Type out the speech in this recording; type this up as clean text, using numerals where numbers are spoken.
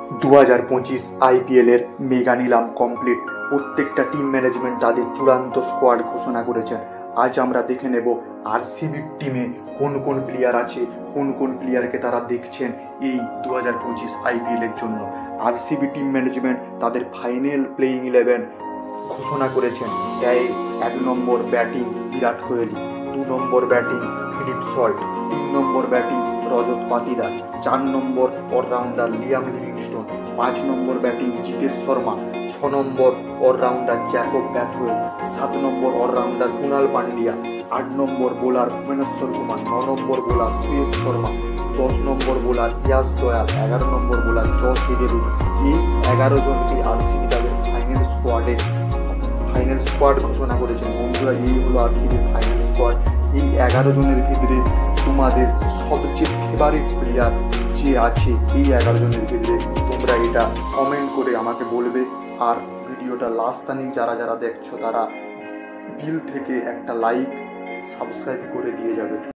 2025 আইপিএলের মেগা নিলাম কমপ্লিট। প্রত্যেকটা টিম ম্যানেজমেন্ট তাদের চূড়ান্ত স্কোয়াড ঘোষণা করেছেন। আজ আমরা দেখে নেব আরসিবির টিমে কোন কোন প্লেয়ার আছে, কোন কোন প্লেয়ারকে তারা দেখছেন এই 2025 আইপিএলের জন্য। আরসিবি টিম ম্যানেজমেন্ট তাদের ফাইনাল প্লেইং 11 ঘোষণা করেছেন। এক নম্বর ব্যাটিং বিরাট কোহলি, 2 নম্বর ব্যাটিং ফিলিপ সল্ট, 3 নম্বর ব্যাটিং রজত পাতিদার, 4 নম্বর অলরাউন্ডার লিয়াম লিভিংস্টোন, 5 নম্বর ব্যাটিং জিতেশ শর্মা, 6 নম্বর অলরাউন্ডার জ্যাকব ব্যাথওয়েল, 7 নম্বর অলরাউন্ডার কুণাল পান্ডিয়া, 8 নম্বর বোলার ভুবনেশ্বর কুমার, 9 নম্বর বোলার সুয়েশ শর্মা, 10 নম্বর বোলার ইয়াস দয়াল, 11 নম্বর বোলার জস হেজেলউড। এই 11 জনকে আরসিবি তাদের ফাইনাল স্কোয়াড ঘোষণা করেছেন। বন্ধুরা, এই হলো আরসিবির ফাইনাল স্কোয়াড। এই 11 জনের ভিতরে তোমাদের সবচেয়ে ফেভারিট প্লেয়ার যে আছে এই 11 জনের ভিতরে তোমরা এটা কমেন্ট করে আমাকে বলবে। আর ভিডিওটা লাস্ট তানিক যারা যারা দেখছো তারা দিল থেকে একটা লাইক সাবস্ক্রাইব করে দিয়ে যাবে।